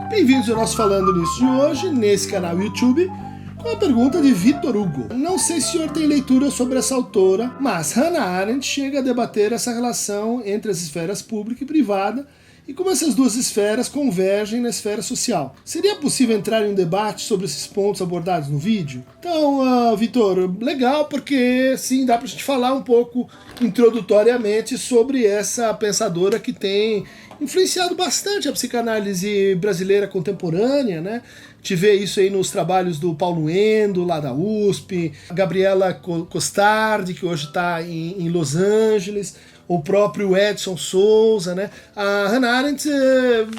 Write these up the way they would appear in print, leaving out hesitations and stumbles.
Bem-vindos ao nosso Falando Nisso de hoje, nesse canal YouTube, com a pergunta de Vitor Hugo. Não sei se o senhor tem leitura sobre essa autora, mas Hannah Arendt chega a debater essa relação entre as esferas pública e privada e como essas duas esferas convergem na esfera social. Seria possível entrar em um debate sobre esses pontos abordados no vídeo? Então, Vitor, legal, porque sim, dá pra gente falar um pouco introdutoriamente sobre essa pensadora que tem influenciado bastante a psicanálise brasileira contemporânea, né? Te vê isso aí nos trabalhos do Paulo Endo, lá da USP, a Gabriela Costardi, que hoje está em Los Angeles, o próprio Edson Souza, né? A Hannah Arendt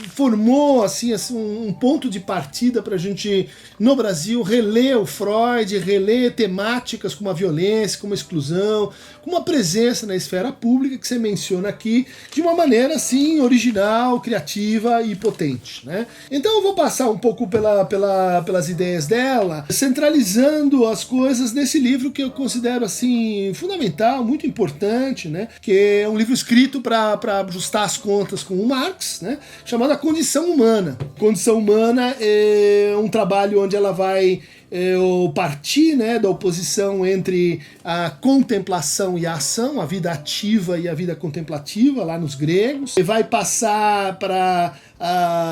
formou assim, um ponto de partida para a gente, no Brasil, reler o Freud, reler temáticas como a violência, como a exclusão, como a presença na esfera pública que você menciona aqui, de uma maneira assim, original, criativa e potente, né? Então eu vou passar um pouco pelas ideias dela, centralizando as coisas nesse livro que eu considero assim fundamental, muito importante, né? Que é um livro escrito para ajustar as contas com o Marx, né? Chamado A Condição Humana. Condição Humana é um trabalho onde ela vai partir, né, da oposição entre a contemplação e a ação, a vida ativa e a vida contemplativa, lá nos gregos. E vai passar para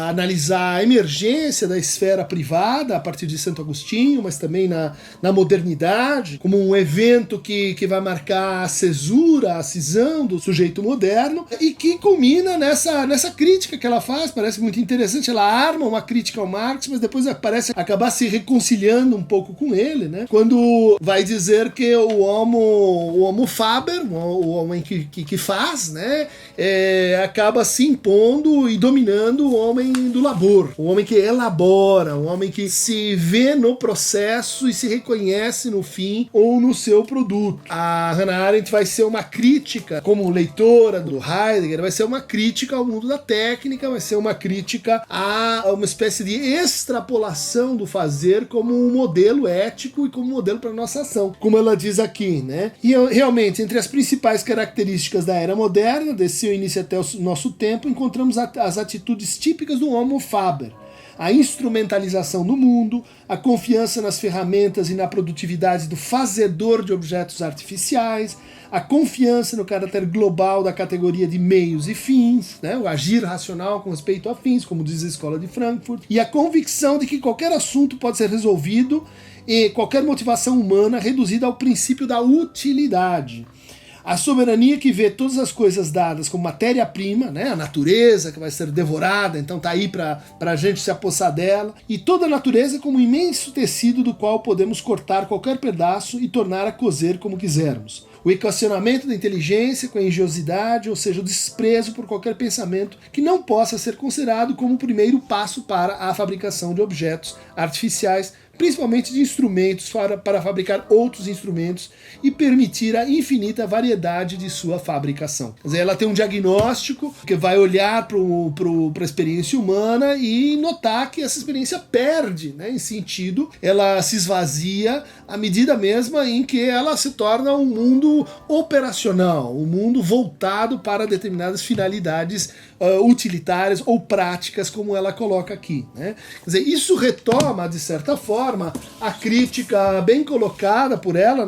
analisar a emergência da esfera privada a partir de Santo Agostinho, mas também na modernidade, como um evento que vai marcar a cesura, a cisão do sujeito moderno, e que culmina nessa crítica que ela faz. Parece muito interessante, ela arma uma crítica ao Marx, mas depois parece acabar se reconciliando um pouco com ele, né? Quando vai dizer que o homo faber, o homem que faz, né? Acaba se impondo e dominando o homem do labor, o homem que elabora, o homem que se vê no processo e se reconhece no fim ou no seu produto. A Hannah Arendt vai ser uma crítica, como leitora do Heidegger, vai ser uma crítica ao mundo da técnica, vai ser uma crítica a uma espécie de extrapolação do fazer como um modelo ético e como modelo para nossa ação, como ela diz aqui, né? E realmente, entre as principais características da era moderna, desse seu início até o nosso tempo, encontramos as atitudes típicas do homo faber: a instrumentalização do mundo, a confiança nas ferramentas e na produtividade do fazedor de objetos artificiais, a confiança no caráter global da categoria de meios e fins, né, o agir racional com respeito a fins, como diz a Escola de Frankfurt, e a convicção de que qualquer assunto pode ser resolvido e qualquer motivação humana reduzida ao princípio da utilidade. A soberania que vê todas as coisas dadas como matéria-prima, né? A natureza que vai ser devorada, então tá aí para a gente se apossar dela, e toda a natureza como um imenso tecido do qual podemos cortar qualquer pedaço e tornar a coser como quisermos. O equacionamento da inteligência com a engenhosidade, ou seja, o desprezo por qualquer pensamento que não possa ser considerado como o primeiro passo para a fabricação de objetos artificiais, principalmente de instrumentos para fabricar outros instrumentos e permitir a infinita variedade de sua fabricação. Quer dizer, ela tem um diagnóstico que vai olhar para a experiência humana e notar que essa experiência perde, né, em sentido, ela se esvazia à medida mesma em que ela se torna um mundo operacional, um mundo voltado para determinadas finalidades utilitárias ou práticas, como ela coloca aqui, né? Quer dizer, isso retoma, de certa forma, a crítica bem colocada por ela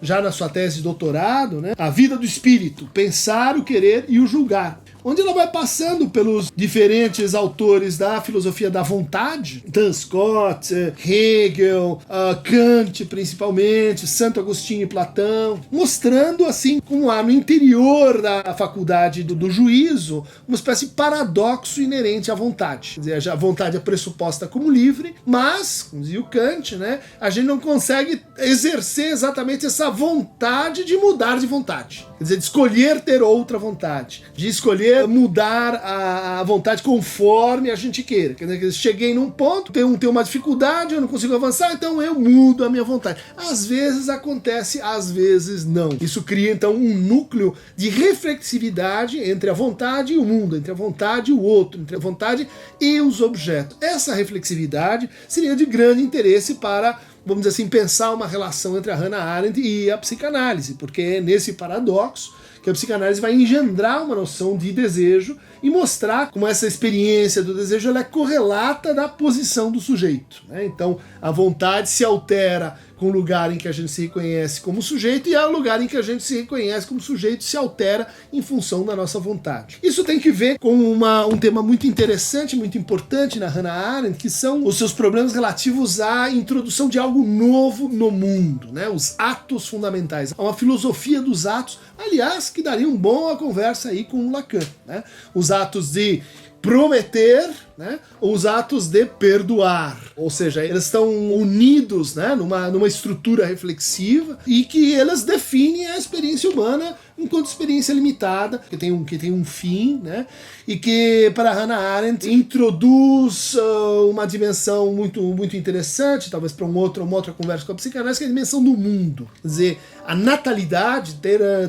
já na sua tese de doutorado, né? A vida do espírito, pensar, o querer e o julgar, onde ela vai passando pelos diferentes autores da filosofia da vontade, Dan Scott, Hegel, Kant principalmente, Santo Agostinho e Platão, mostrando assim como há no interior da faculdade do juízo uma espécie de paradoxo inerente à vontade. Quer dizer, a vontade é pressuposta como livre, mas, como dizia o Kant, né, a gente não consegue exercer exatamente essa vontade de mudar de vontade. Quer dizer, de escolher ter outra vontade, de escolher mudar a vontade conforme a gente queira. Quer dizer, cheguei num ponto, tenho uma dificuldade, eu não consigo avançar, então eu mudo a minha vontade. Às vezes acontece, às vezes não. Isso cria então um núcleo de reflexividade entre a vontade e o mundo, entre a vontade e o outro, entre a vontade e os objetos. Essa reflexividade seria de grande interesse para, vamos dizer assim, pensar uma relação entre a Hannah Arendt e a psicanálise, porque é nesse paradoxo que a psicanálise vai engendrar uma noção de desejo e mostrar como essa experiência do desejo ela é correlata da posição do sujeito, né? Então, a vontade se altera com o lugar em que a gente se reconhece como sujeito, e o lugar em que a gente se reconhece como sujeito se altera em função da nossa vontade. Isso tem que ver com um tema muito interessante, muito importante na Hannah Arendt, que são os seus problemas relativos à introdução de algo novo no mundo, né? Os atos fundamentais. Uma filosofia dos atos, aliás, que daria um bom a conversa aí com o Lacan, né? Os atos de prometer, né, os atos de perdoar, ou seja, eles estão unidos, né, numa estrutura reflexiva e que elas definem a experiência humana enquanto experiência limitada, que tem um fim, né, e que para Hannah Arendt introduz uma dimensão muito, muito interessante, talvez para uma outra conversa com a psicanálise, que é a dimensão do mundo. Quer dizer, a natalidade,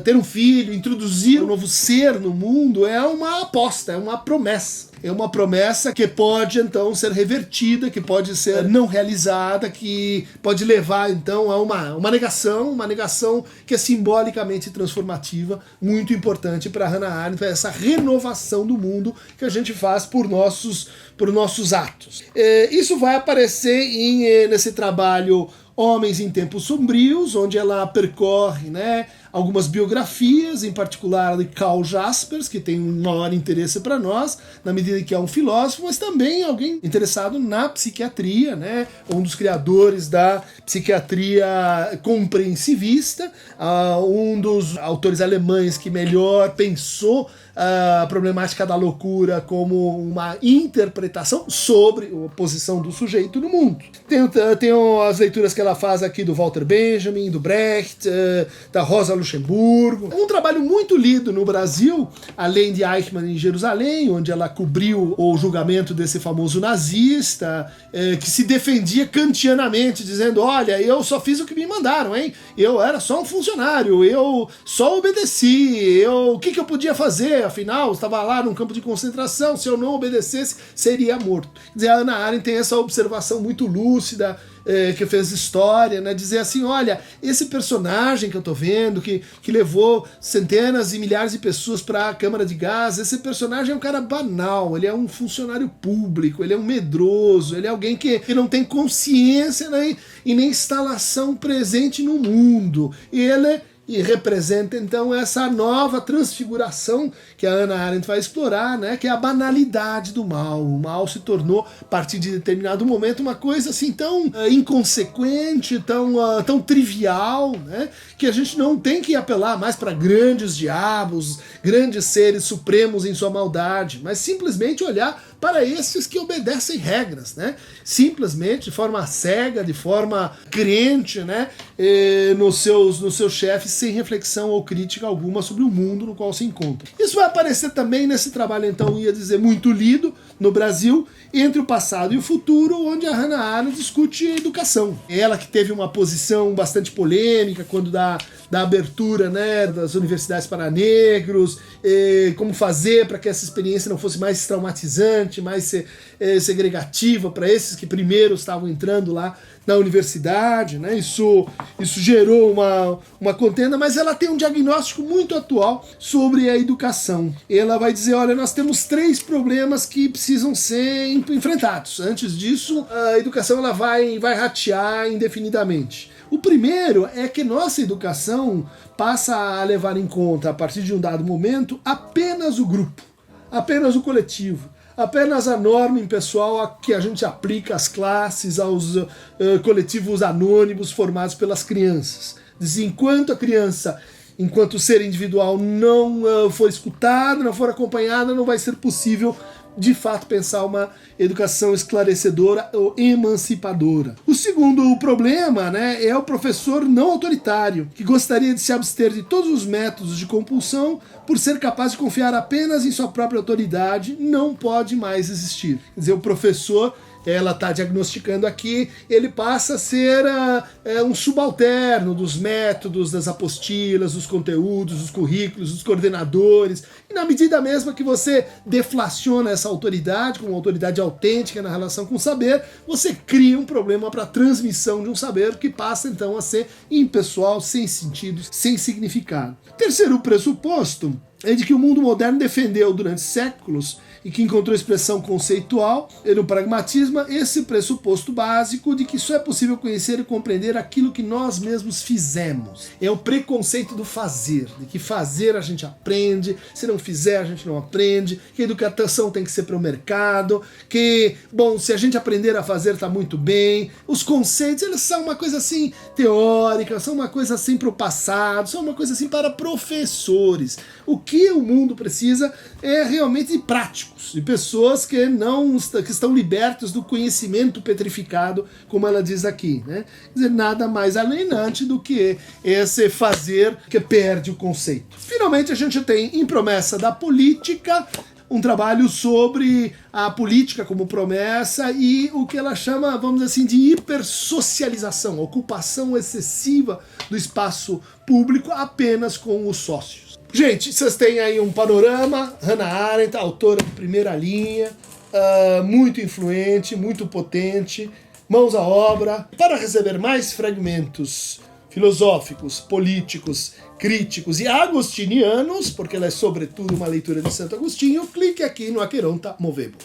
ter um filho, introduzir um novo ser no mundo é uma aposta, é uma promessa. É uma promessa que pode, então, ser revertida, que pode ser não realizada, que pode levar, então, a uma negação que é simbolicamente transformativa, muito importante para Hannah Arendt, essa renovação do mundo que a gente faz por nossos atos. Isso vai aparecer nesse trabalho Homens em Tempos Sombrios, onde ela percorre, né, algumas biografias, em particular de Karl Jaspers, que tem um maior interesse para nós, na medida que é um filósofo, mas também alguém interessado na psiquiatria, né, um dos criadores da psiquiatria compreensivista, um dos autores alemães que melhor pensou a problemática da loucura como uma interpretação sobre a posição do sujeito no mundo. Tem as leituras que ela faz aqui do Walter Benjamin, do Brecht, da Rosa Luxemburgo. Um trabalho muito lido no Brasil, além de Eichmann em Jerusalém, onde ela cobriu o julgamento desse famoso nazista, que se defendia kantianamente, dizendo: olha, eu só fiz o que me mandaram, hein? Eu era só um funcionário, eu só obedeci, o que eu podia fazer? Afinal, estava lá num campo de concentração, se eu não obedecesse, seria morto. Quer dizer, a Hannah Arendt tem essa observação muito lúcida, que fez história, né? Dizer assim, olha, esse personagem que eu tô vendo, que levou centenas e milhares de pessoas para a Câmara de Gás, esse personagem é um cara banal, ele é um funcionário público, ele é um medroso, ele é alguém que não tem consciência, né, e nem instalação presente no mundo. E representa, então, essa nova transfiguração que a Hannah Arendt vai explorar, né, que é a banalidade do mal. O mal se tornou, a partir de determinado momento, uma coisa assim tão inconsequente, tão trivial, né, que a gente não tem que apelar mais para grandes diabos, grandes seres supremos em sua maldade, mas simplesmente olhar para esses que obedecem regras, né? Simplesmente, de forma cega, de forma crente, né? Nos seus chefes, sem reflexão ou crítica alguma sobre o mundo no qual se encontra. Isso vai aparecer também nesse trabalho, então, ia dizer, muito lido no Brasil, Entre o Passado e o Futuro, onde a Hannah Arendt discute educação. Ela que teve uma posição bastante polêmica quando da abertura, né, das universidades para negros, como fazer para que essa experiência não fosse mais traumatizante, mais segregativa para esses que primeiro estavam entrando lá na universidade, né? Isso gerou uma contenda, mas ela tem um diagnóstico muito atual sobre a educação. Ela vai dizer, olha, nós temos 3 problemas que precisam ser enfrentados. Antes disso, a educação ela vai ratear indefinidamente. O primeiro é que nossa educação passa a levar em conta, a partir de um dado momento, apenas o grupo, apenas o coletivo, apenas a norma impessoal a que a gente aplica às classes, aos coletivos anônimos formados pelas crianças. Enquanto a criança, enquanto ser individual, não for escutada, não for acompanhada, não vai ser possível de fato pensar uma educação esclarecedora ou emancipadora. O segundo problema, né, é o professor não autoritário, que gostaria de se abster de todos os métodos de compulsão por ser capaz de confiar apenas em sua própria autoridade, não pode mais existir. Quer dizer, o professor ela está diagnosticando aqui, ele passa a ser um subalterno dos métodos, das apostilas, dos conteúdos, dos currículos, dos coordenadores, e na medida mesma que você deflaciona essa autoridade, como uma autoridade autêntica na relação com o saber, você cria um problema para a transmissão de um saber que passa então a ser impessoal, sem sentido, sem significado. Terceiro pressuposto é de que o mundo moderno defendeu durante séculos e que encontrou expressão conceitual no pragmatismo esse pressuposto básico de que só é possível conhecer e compreender aquilo que nós mesmos fizemos. É o preconceito do fazer, de que fazer a gente aprende, se não fizer a gente não aprende, que a educação tem que ser para o mercado, que, bom, se a gente aprender a fazer está muito bem. Os conceitos, eles são uma coisa assim teórica, são uma coisa assim para o passado, são uma coisa assim para professores. O que o mundo precisa é realmente de práticos, de pessoas que estão libertas do conhecimento petrificado, como ela diz aqui, né? Quer dizer, nada mais alienante do que esse fazer que perde o conceito. Finalmente a gente tem em Promessa da Política um trabalho sobre a política como promessa e o que ela chama, vamos dizer assim, de hipersocialização, ocupação excessiva do espaço público apenas com os sócios. Gente, vocês têm aí um panorama. Hannah Arendt, autora de primeira linha, muito influente, muito potente, mãos à obra. Para receber mais fragmentos filosóficos, políticos, críticos e agostinianos, porque ela é sobretudo uma leitura de Santo Agostinho, clique aqui no Aqueronta Movebo.